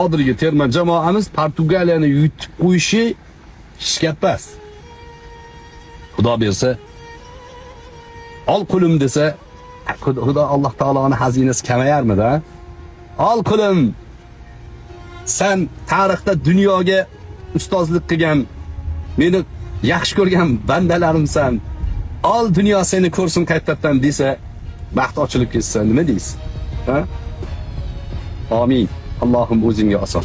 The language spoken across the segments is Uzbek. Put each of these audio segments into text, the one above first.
Hozirgi terma jamoamiz Portugaliyani yutib qo'yishi hech gap emas. Xudo bersa, ol qulim desa, Xudo Alloh taoloning xazinasi kamayarmidi? Ol qulim, sen tarixda dunyoga ustozlik qilgan, meni yaxshi ko'rgan bandalarimsan. Ol dunyo seni ko'rsin qaytadan desa, baxt ochilib ketsa nima deysiz? Ha? Amin. Allohim o'zingga oson.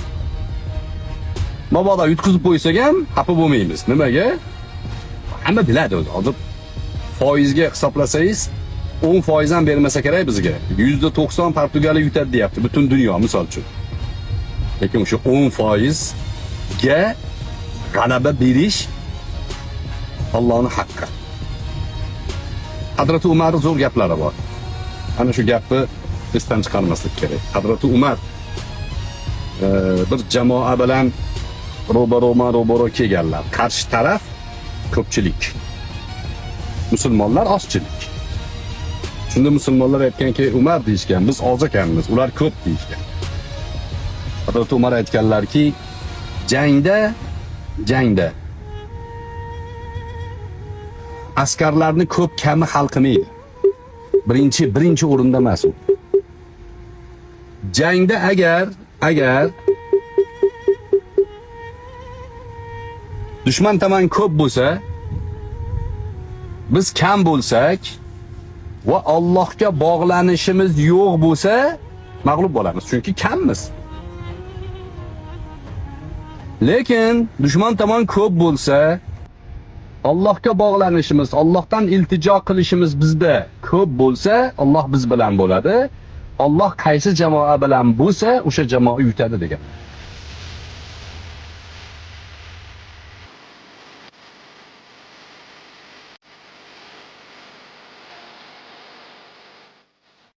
Mabodo yutqizib qo'ysak ham xafa bo'lmaymiz. Nimaga? Hamma biladi o'zi. Hozir foizga hisoblasangiz 10% ham bermasa kerak bizga. %90 Portugaliya yutadi deyapti butun dunyo misol uchun. Lekin o'sha 10% ga g'alaba berish Allohning haqqi. Hazrat Umar zo'r gaplari bor. Ana shu gapni esdan chiqarmaslik kerak. Hazrat Umar bir jamoa bilan ro'baro kelganlar. Qarshi taraf ko'pchilik. Musulmonlar ozchilik. Shunda musulmonlar aytganki, Umar deyishgan, biz oz ekanmiz, ular ko'p deyishgan. Hazrat Umar aytganlarki, jangda askarlarni ko'p kami hal qilmaydi. Birinchi o'rinda emas u. Jangda agar dushman tomon ko'p bo'lsa, biz kam bo'lsak va Allohga bog'lanishimiz yo'q bo'lsa, mag'lub bo'lamiz, chunki kammiz. Lekin dushman tomon ko'p bo'lsa, Allohga bog'lanishimiz, Allohdan iltijo qilishimiz bizda ko'p bo'lsa, Alloh biz bilan bo'ladi. Alloh qaysi jamoa bilan bo'lsa, o'sha jamoa yutadi degan.